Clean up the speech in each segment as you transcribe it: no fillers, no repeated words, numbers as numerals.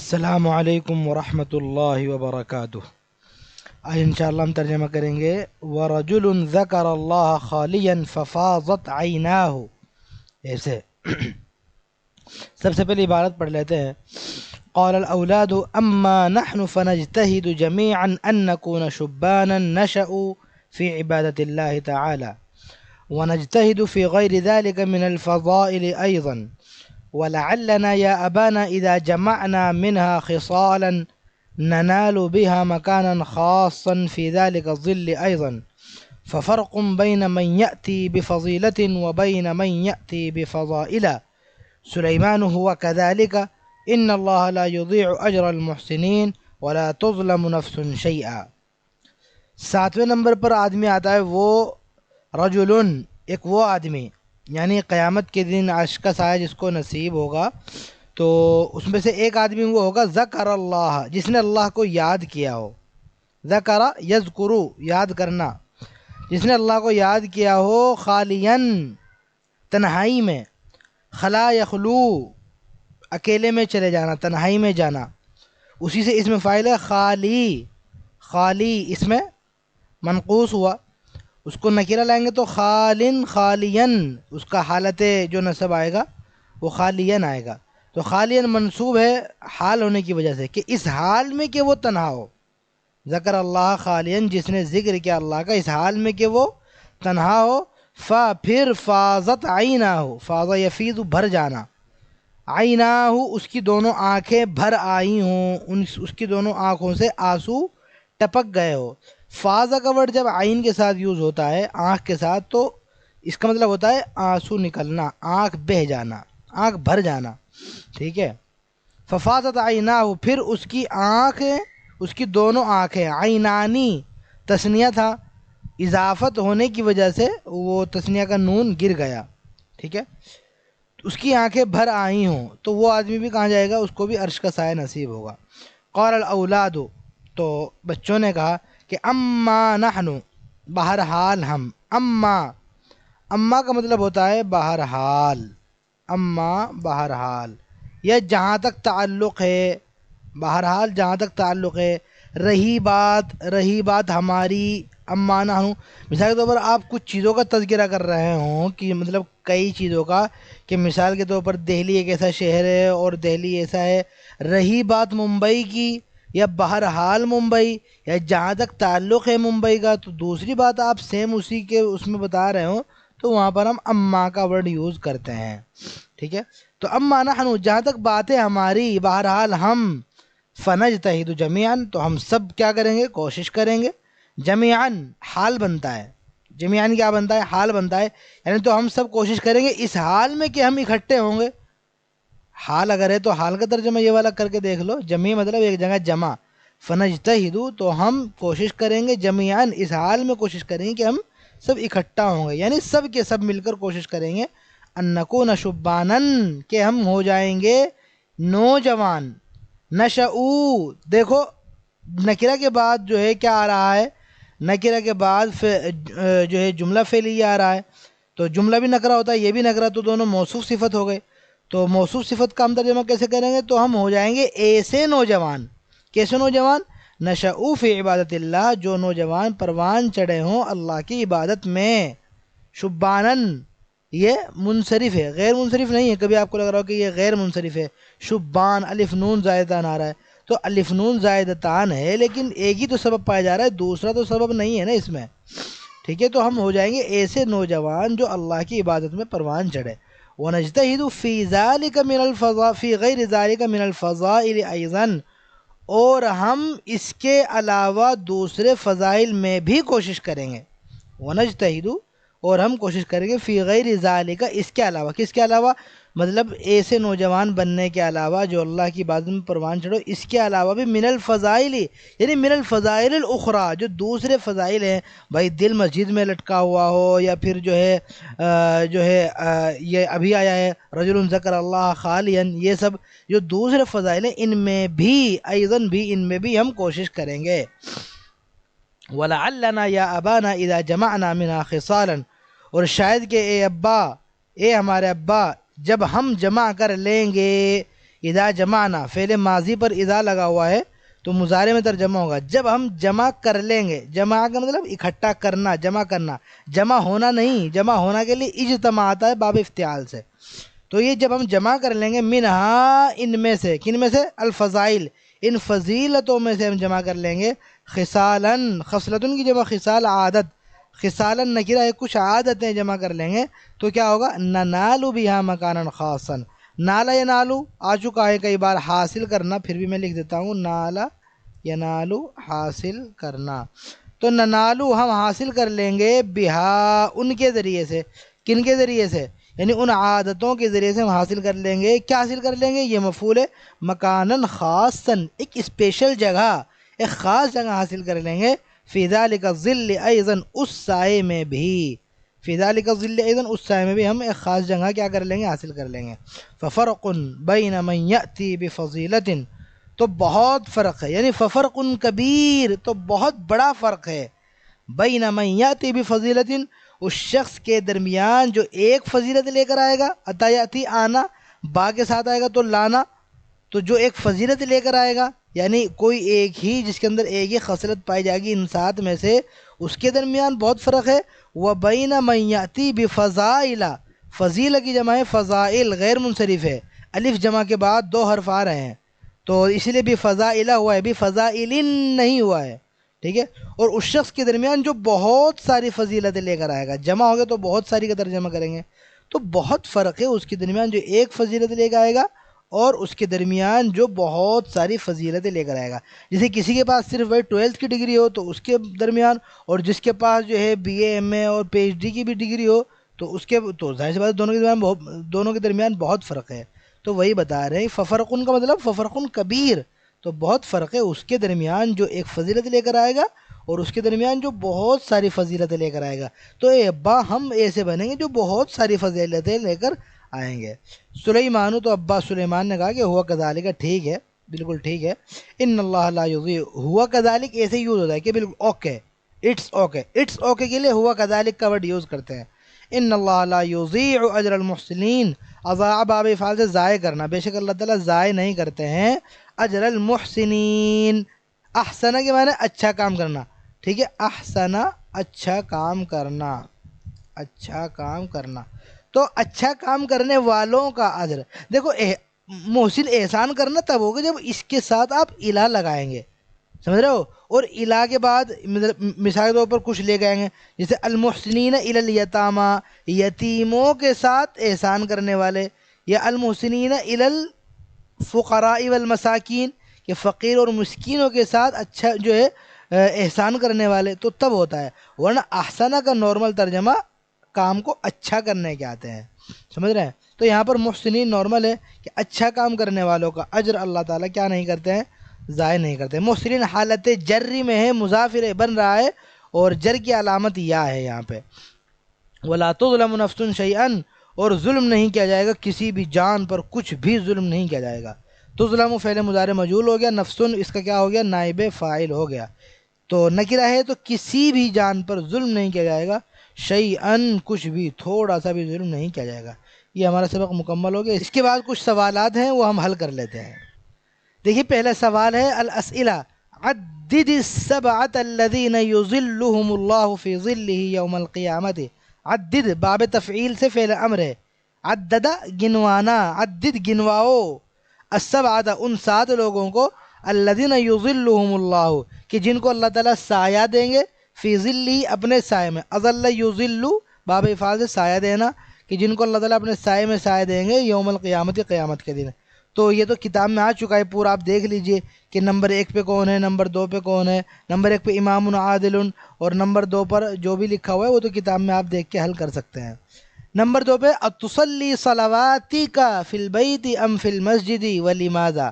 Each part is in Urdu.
السلام علیکم ورحمۃ اللہ وبرکاتہ۔ آج انشاءاللہ ہم ترجمہ کریں گے وَرَجُلٌ ذَكَرَ اللَّهَ خَالِيًا فَفَاضَتْ عَيْنَاهُ۔ ایسے سب سے پہلے عبارت پڑھ لیتے ہیں۔ قال الأولاد أما نحن فنجتهد جميعا أن نكون شبانا نشأوا في عبادة الله تعالى ونجتهد في غير ذلك من الفضائل أيضا ولعلنا يا أبانا إذا جمعنا منها خصالا ننال بها مكانا خاصا في ذلك الظل أيضا ففرق بين من يأتي بفضيلة وبين من يأتي بفضائل سليمان هو كذلك إن الله لا يضيع أجر المحسنين ولا تظلم نفس شيئا۔ ساتویں نمبر پر آدمی آتا ہے وہ رجلن، ایک وہ آدمی یعنی قیامت کے دن عرش کا سایہ جس کو نصیب ہوگا، تو اس میں سے ایک آدمی وہ ہوگا ذکر اللہ، جس نے اللہ کو یاد کیا ہو۔ ذکر یذکرو، یاد کرنا، جس نے اللہ کو یاد کیا ہو خالین، تنہائی میں، خلا یخلو، اکیلے میں چلے جانا، تنہائی میں جانا، اسی سے اس میں فاعل ہے خالی، خالی اس میں منقوص ہوا، اس کو نکرہ لائیں گے تو خالن خالین، اس کا حالت جو نصب آئے گا وہ خالین آئے گا، تو خالین منصوب ہے حال ہونے کی وجہ سے کہ اس حال میں کہ وہ تنہا ہو۔ ذکر اللہ خالین، جس نے ذکر کیا اللہ کا اس حال میں کہ وہ تنہا ہو، پھر فاضت عیناہ، فاض یفیض بھر جانا، عیناہ اس کی دونوں آنکھیں بھر آئی ہوں، اس کی دونوں آنکھوں سے آنسو ٹپک گئے ہو۔ فاضہ کا ورڈ جب عین کے ساتھ یوز ہوتا ہے، آنکھ کے ساتھ، تو اس کا مطلب ہوتا ہے آنسو نکلنا، آنکھ بہہ جانا، آنکھ بھر جانا، ٹھیک ہے۔ ففاضت عیناہ، پھر اس کی آنکھیں، اس کی دونوں آنکھیں، عینانی تثنیہ تھا، اضافت ہونے کی وجہ سے وہ تثنیہ کا نون گر گیا، ٹھیک ہے، اس کی آنکھیں بھر آئی ہوں، تو وہ آدمی بھی کہاں جائے گا؟ اس کو بھی عرش کا سایہ نصیب ہوگا۔ قال الاولاد، تو بچوں نے کہا کہ اما نحن، بہرحال ہم، اما کا مطلب ہوتا ہے بہرحال، اما بہرحال، یا جہاں تک تعلق ہے، بہرحال جہاں تک تعلق ہے، رہی بات ہماری، اما نحن، مثال کے طور پر آپ کچھ چیزوں کا تذکرہ کر رہے ہوں کہ مطلب کئی چیزوں کا، کہ مثال کے طور پر دہلی ایک ایسا شہر ہے اور دہلی ایسا ہے، رہی بات ممبئی کی یا بہرحال ممبئی یا جہاں تک تعلق ہے ممبئی کا، تو دوسری بات آپ سیم اسی کے اس میں بتا رہے ہوں، تو وہاں پر ہم اما کا ورڈ یوز کرتے ہیں، ٹھیک ہے۔ تو اما نحن، جہاں تک باتیں ہماری، بہرحال ہم، فنجتہد جمیعاً، تو ہم سب کیا کریں گے؟ کوشش کریں گے، جمیعاً حال بنتا ہے، جمیعاً کیا بنتا ہے؟ حال بنتا ہے، یعنی تو ہم سب کوشش کریں گے اس حال میں کہ ہم اکٹھے ہوں گے۔ حال اگر ہے تو حال کا ترجمہ یہ والا کر کے دیکھ لو، جمیع مطلب ایک جگہ جمع، فنجتہد تو ہم کوشش کریں گے، جمیعاً اس حال میں کوشش کریں گے کہ ہم سب اکٹھا ہوں گے، یعنی سب کے سب مل کر کوشش کریں گے، ان نکون شبانن، کہ ہم ہو جائیں گے نوجوان، نشؤ، دیکھو نکرہ کے بعد جو ہے کیا آ رہا ہے؟ نکرہ کے بعد جو ہے جملہ فعلیہ آ رہا ہے، تو جملہ بھی نکرہ ہوتا ہے، یہ بھی نکرہ، تو دونوں موصوف صفت ہو گئے، تو موصوف صفت کا ہم ترجمہ کیسے کریں گے؟ تو ہم ہو جائیں گے ایسے نوجوان، کیسے نوجوان؟ نشأوا فی عبادت اللہ، جو نوجوان پروان چڑھے ہوں اللہ کی عبادت میں، شبانن یہ منصرف ہے، غیر منصرف نہیں ہے، کبھی آپ کو لگ رہا ہو کہ یہ غیر منصرف ہے، شبان الف نون زائدتان آ رہا ہے، تو الف نون زائدتان ہے لیکن ایک ہی تو سبب پایا جا رہا ہے، دوسرا تو سبب نہیں ہے نا اس میں، ٹھیک ہے، تو ہم ہو جائیں گے ایسے نوجوان جو اللہ کی عبادت میں پروان چڑھے۔ وَنَجْتَهِدُ فِي ذَلِكَ مِنَ الْفَضَائِلِ فِي غَيْرِ ذَلِكَ مِنَ الْفَضَائِلِ أَيْضًا، اور ہم اس کے علاوہ دوسرے فضائل میں بھی کوشش کریں گے۔ وَنَجْتَهِدُ، اور ہم کوشش کریں گے، فی غیر ذالک، اس کے علاوہ، کس کے علاوہ؟ مطلب ایسے نوجوان بننے کے علاوہ جو اللہ کی عبادت میں پروان چڑھو، اس کے علاوہ بھی من الفضائل، یعنی من الفضائل الاخرى، جو دوسرے فضائل ہیں، بھائی دل مسجد میں لٹکا ہوا ہو، یا پھر جو ہے یہ ابھی آیا ہے رجل ذکر اللہ خالیا، یہ سب جو دوسرے فضائل ہیں ان میں بھی، ایضاً بھی، ان میں بھی ہم کوشش کریں گے۔ وَلَعَلَّنَا يَا أَبَانَا إِذَا جَمَعْنَا مِنْهَا خِصَالًا، اور شاید کہ اے ابا، اے ہمارے ابا، جب ہم جمع کر لیں گے اذا جمعنا فعل ماضی پر اذا لگا ہوا ہے تو مضارع میں ترجمہ ہوگا جب ہم جمع کر لیں گے. جمع کا مطلب اکٹھا کرنا، جمع کرنا، جمع ہونا نہیں. جمع ہونا کے لیے اجتماع آتا ہے باب افتعال سے. تو یہ جب ہم جمع کر لیں گے منہا ان میں سے، کن میں سے؟ الفضائل، ان فضیلتوں میں سے ہم جمع کر لیں گے. خصالاً، خصلتن کی جمع خصال، عادت. خصالاً نکرہ ہے، کچھ عادتیں جمع کر لیں گے تو کیا ہوگا؟ ننال بہا مکانا خاصا. نالا ینالو آ چکا ہے کئی بار، حاصل کرنا، پھر بھی میں لکھ دیتا ہوں نالا ینالو، حاصل کرنا. تو ننالو ہم حاصل کر لیں گے بہا ان کے ذریعے سے. کن کے ذریعے سے؟ یعنی ان عادتوں کے ذریعے سے ہم حاصل کر لیں گے. کیا حاصل کر لیں گے؟ یہ مفعول ہے. مکانن خاصاً، ایک اسپیشل جگہ، ایک خاص جگہ حاصل کر لیں گے. فی ذالک الظل ایضاً، اس سائے میں بھی. فی ذالک الظل ایضاً، اس سائے میں بھی ہم ایک خاص جگہ کیا کر لیں گے؟ حاصل کر لیں گے. ففرق بین من یأتی بفضیلۃ، تو بہت فرق ہے، یعنی ففرق کبیر، تو بہت بڑا فرق ہے. بین من یأتی بفضیلۃ، اس شخص کے درمیان جو ایک فضیلت لے کر آئے گا. اتا یأتی آنا، با کے ساتھ آئے گا تو لانا. تو جو ایک فضیلت لے کر آئے گا، یعنی کوئی ایک ہی جس کے اندر ایک ہی خصلت پائی جائے گی ان 7 میں سے، اس کے درمیان بہت فرق ہے. وَبَيْنَ مَن يَأْتِي بِفَضَائِلَ، فضیلہ کی جمع ہے فضائل، غیر منصرف ہے، الف جمع کے بعد 2 حرف آ رہے ہیں تو اس لیے بھی فضائلہ ہوا ہے، بھی فضائل نہیں ہوا ہے. ٹھیک ہے. اور اس شخص کے درمیان جو بہت ساری فضیلتیں لے کر آئے گا، جمع ہو گیا تو بہت ساری کا ترجمہ کریں گے، تو بہت فرق ہے اس کے درمیان جو ایک فضیلت لے کر آئے گا اور اس کے درمیان جو بہت ساری فضیلتیں لے کر آئے گا. جیسے کسی کے پاس صرف وہی 12th کی ڈگری ہو تو اس کے درمیان، اور جس کے پاس جو ہے بی اے ایم اے اور پی ایچ ڈی کی بھی ڈگری ہو تو اس کے، تو ظاہر سی بات ہے دونوں کے درمیان بہت فرق ہے. تو وہی بتا رہے ہیں ففرقن کا مطلب ففرقن کبیر، تو بہت فرق ہے اس کے درمیان جو ایک فضیلت لے کر آئے گا اور اس کے درمیان جو بہت ساری فضیلتیں لے کر آئے گا. تو اے ابا ہم ایسے بنیں گے جو بہت ساری فضیلتیں لے کر آئیں گے. سلیمان، تو ابا سلیمان نے کہا کہ ہوا کذالک، ٹھیک ہے، بالکل ٹھیک ہے. ان اللہ لا یضیع، ہوا کذالک ایسے یوز ہوتا ہے کہ بالکل okay, it's okay, it's okay کے لیے ہوا کذالک کا ورڈ یوز کرتے ہیں. ان اللہ لا یضیع اجر المحسنین، اضاع باب افعال سے ضائع کرنا، بے شک اللہ تعالیٰ ضائع نہیں کرتے ہیں اجر المحسنین. احسنہ کے معنی اچھا کام کرنا. ٹھیک ہے، احسنہ اچھا کام کرنا، اچھا کام کرنا. تو اچھا کام کرنے والوں کا اجر. دیکھو محسن احسان کرنا تب ہوگا جب اس کے ساتھ آپ الہ لگائیں گے، سمجھ رہے ہو؟ اور الہ کے بعد مثال کے طور پر کچھ لے گئے گے، جیسے المحسنین الی الیتاما، یتیموں کے ساتھ احسان کرنے والے، یا المحسنین الی الفقراء والمساکین، کہ فقیر اور مسکینوں کے ساتھ اچھا جو ہے احسان کرنے والے، تو تب ہوتا ہے. ورنہ احسنہ کا نارمل ترجمہ کام کو اچھا کرنے کے آتے ہیں، سمجھ رہے ہیں؟ تو یہاں پر محسنین نارمل ہے کہ اچھا کام کرنے والوں کا اجر اللہ تعالیٰ کیا نہیں کرتے ہیں؟ ضائع نہیں کرتے. محسنین حالت جری میں ہے، مضافر بن رہا ہے اور جر کی علامت یا ہے یہاں پہ. وَلَا تُظْلَمُ نَفْسٌ شَيْئًا، اور ظلم نہیں کیا جائے گا کسی بھی جان پر، کچھ بھی ظلم نہیں کیا جائے گا. تظلم فعل مضارع مجہول ہو گیا، نفسن اس کا کیا ہو گیا؟ نائب فاعل ہو گیا. تو نکرہ ہے تو کسی بھی جان پر ظلم نہیں کیا جائے گا. شیئن کچھ بھی، تھوڑا سا بھی ظلم نہیں کیا جائے گا. یہ ہمارا سبق مکمل ہو گیا. اس کے بعد کچھ سوالات ہیں وہ ہم حل کر لیتے ہیں. دیکھیے پہلا سوال ہے الاسئلہ. عدد السبعۃ الذین یظلهم اللہ فی ظلہ یوم القیامۃ. عدد باب تفعیل سے فعل امر ہے. عدد گنوانا، عدد گنواؤ، السبعۃ ان 7 لوگوں کو، الذین یظلهم اللہ کہ جن کو اللہ تعالیٰ سایہ دیں گے، فی ظلہ اپنے سائے میں. اظل یظل باب افعال سے سایہ دینا، کہ جن کو اللہ تعالیٰ اپنے سائے میں سایہ دیں گے یوم القیامت، قیامت کے دن. تو یہ تو کتاب میں آ چکا ہے پورا، آپ دیکھ لیجئے کہ نمبر 1 پہ کون ہے، نمبر 2 پہ کون ہے. نمبر 1 پہ امام عادل، اور نمبر 2 پر جو بھی لکھا ہوا ہے وہ تو کتاب میں آپ دیکھ کے حل کر سکتے ہیں. نمبر 2 پہ اتصلی صلواتک فی البیت ام فی المسجد ولماذا،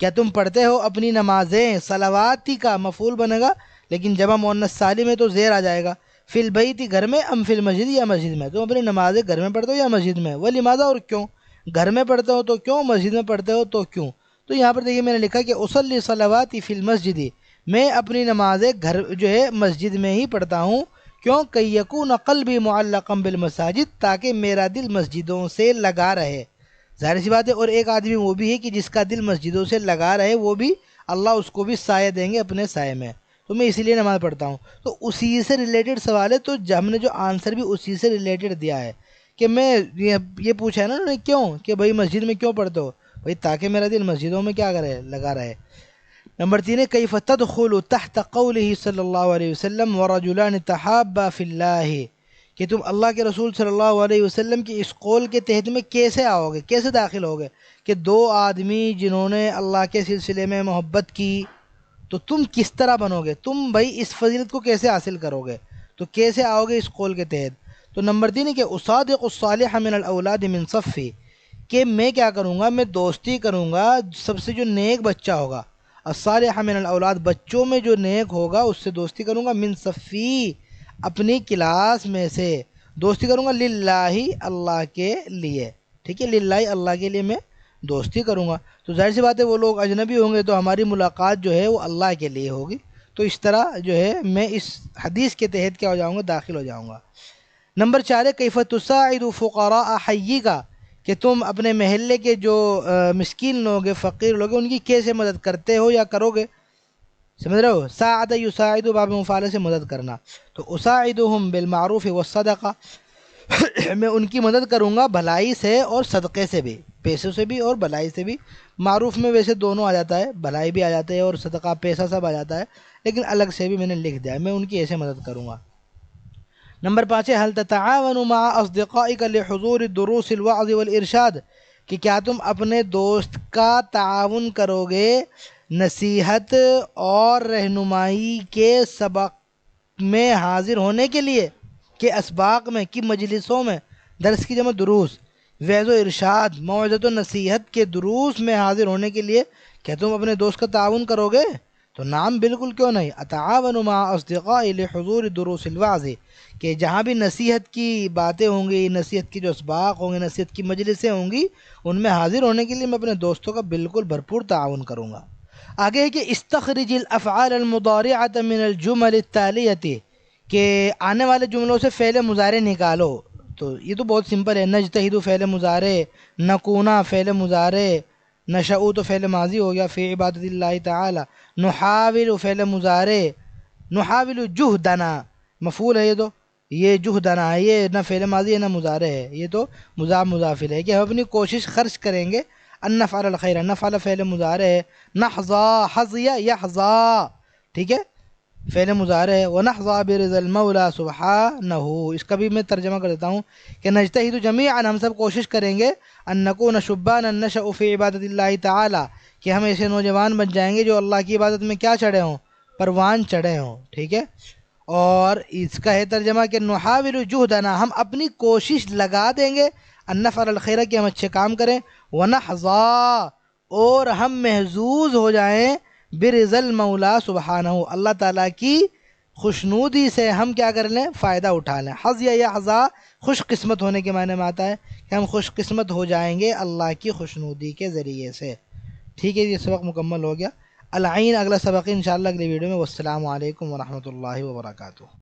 کیا تم پڑھتے ہو اپنی نمازیں، صلواتی کا مفعول بنے گا لیکن جمع مؤنث سالم میں تو زیر آ جائے گا. فی البیت گھر میں، ام فی المسجد یا مسجد میں، تم اپنی نمازیں گھر میں پڑھتے ہو یا مسجد میں، ولماذا اور کیوں، گھر میں پڑھتے ہو تو کیوں، مسجد میں پڑھتے ہو تو کیوں. تو یہاں پر دیکھیے میں نے لکھا کہ اصلی صلواتی فی المسجد، میں اپنی نمازیں گھر جو ہے مسجد میں ہی پڑھتا ہوں. کیوں؟ کہ یکون قلبی معلقا بالمساجد، تاکہ میرا دل مسجدوں سے لگا رہے. ظاہر سی بات ہے. اور ایک آدمی وہ بھی ہے کہ جس کا دل مسجدوں سے لگا رہے، وہ بھی اللہ اس کو بھی سایہ دیں گے اپنے سائے میں. تو میں اسی لیے نماز پڑھتا ہوں. تو اسی سے ریلیٹڈ سوال ہے، تو ہم نے جو آنسر بھی اسی سے ریلیٹڈ دیا ہے کہ میں یہ پوچھا ہے نا انہوں نے کیوں کہ بھائی مسجد میں کیوں پڑھتے ہو، بھائی تاکہ میرا دل مسجدوں میں کیا کرے، لگا رہے. نمبر 3 ہے کیف تدخل تحت قوله صلی اللہ علیہ وسلم ورجلان تحابا فی اللہ، کہ تم اللہ کے رسول صلی اللہ علیہ وسلم کی اس قول کے تحت میں کیسے آؤ گے، کیسے داخل ہوگے کہ دو آدمی جنہوں نے اللہ کے سلسلے میں محبت کی، تو تم کس طرح بنو گے، تم بھائی اس فضیلت کو کیسے حاصل کرو گے، تو کیسے آؤ گے اس قول کے تحت. تو نمبر 3 ہے کہ اصادق الصالح من الاولاد من صفی، کہ میں کیا کروں گا، میں دوستی کروں گا سب سے جو نیک بچہ ہوگا، الصالح من الاولاد، بچوں میں جو نیک ہوگا اس سے دوستی کروں گا، من صفی، اپنی کلاس میں سے دوستی کروں گا، للہ، اللہ کے لیے. ٹھیک ہے، للہ، اللہ کے لیے میں دوستی کروں گا. تو ظاہر سی بات ہے وہ لوگ اجنبی ہوں گے تو ہماری ملاقات جو ہے وہ اللہ کے لیے ہوگی. تو اس طرح جو ہے میں اس حدیث کے تحت کیا ہو جاؤں گا، داخل ہو جاؤں گا. نمبر 4 ہے کیف تساعد فقراء حی کا، کہ تم اپنے محلے کے جو مسکین لوگ ہیں، فقیر لوگ ہیں، ان کی کیسے مدد کرتے ہو یا کرو گے. سمجھ رہے ہو، ساعد یساعد باب مفعول سے مدد کرنا. تو اساعدہم بالمعروف والصدقہ، میں ان کی مدد کروں گا بھلائی سے اور صدقے سے بھی، پیسوں سے بھی اور بھلائی سے بھی. معروف میں ویسے دونوں آ جاتا ہے، بھلائی بھی آ جاتا ہے اور صدقہ پیسہ سب آ جاتا ہے، لیکن الگ سے بھی میں نے لکھ دیا ہے، میں ان کی ایسے مدد کروں گا. نمبر 5 ہے حل تتعاون مع اصدقائک لحضور الدروس الوعظ والارشاد، کہ کیا تم اپنے دوست کا تعاون کرو گے نصیحت اور رہنمائی کے سبق میں حاضر ہونے کے لیے، کہ اسباق میں، کی مجلسوں میں، درس کی جمع دروس، وعظ و ارشاد، موعظت و نصیحت کے دروس میں حاضر ہونے کے لیے کیا تم اپنے دوست کا تعاون کرو گے. تو نام بالکل کیوں نہیں، اتعاون مع اصدقاء لحضور دروس الوعظ، کہ جہاں بھی نصیحت کی باتیں ہوں گی، نصیحت کی جو اسباق ہوں گے، نصیحت کی مجلسیں ہوں گی، ان میں حاضر ہونے کے لیے میں اپنے دوستوں کا بالکل بھرپور تعاون کروں گا. آگے ہے کہ استخرج الافعال المضارعة من الجمل التالیہ، کہ آنے والے جملوں سے فعل مضارع نکالو. تو یہ تو بہت سمپل ہے، نجتہد فعل مضارع، نکونا فعل مضارع، نشأ تو فعل ماضی ہو گیا فی عبادت اللہ تعالی، نحاول فعل مضارع، نحاول جہدنا مفعول ہے، یہ جہدنا ہے، یہ نہ فعل ماضی ہے نہ مضارع ہے، یہ تو مضاف مضاف الیہ ہے کہ ہم اپنی کوشش خرچ کریں گے. ان نفعل الخیر، نفعل فعل مضارع ہے، نحظا حظی یحظا، ٹھیک ہے، فعل مضارع ہے. ونحظا برضا المولا سبحانہ، اس کا بھی میں ترجمہ کر دیتا ہوں کہ نجتہد جمیعا، ہم سب کوشش کریں گے، ان نکون شبانا نشأ فی عبادت اللہ تعالی، کہ ہم ایسے نوجوان بن جائیں گے جو اللہ کی عبادت میں کیا چڑھے ہوں، پروان چڑھے ہوں. ٹھیک ہے، اور اس کا ہے ترجمہ کہ نحاول جہدنا، ہم اپنی کوشش لگا دیں گے، ان نفعل الخیر، کہ ہم اچھے کام کریں، ونحظا، اور ہم محظوظ ہو جائیں، برضا المولا سبحانہ، اللہ تعالیٰ کی خوشنودی سے ہم کیا کر لیں، فائدہ اٹھا لیں. حظی یحظا خوش قسمت ہونے کے معنی میں آتا ہے کہ ہم خوش قسمت ہو جائیں گے اللہ کی خوشنودی کے ذریعے سے. ٹھیک ہے، یہ سبق مکمل ہو گیا. العین اگلا سبق انشاءاللہ اگلی ویڈیو میں. والسلام علیکم ورحمۃ اللہ وبرکاتہ.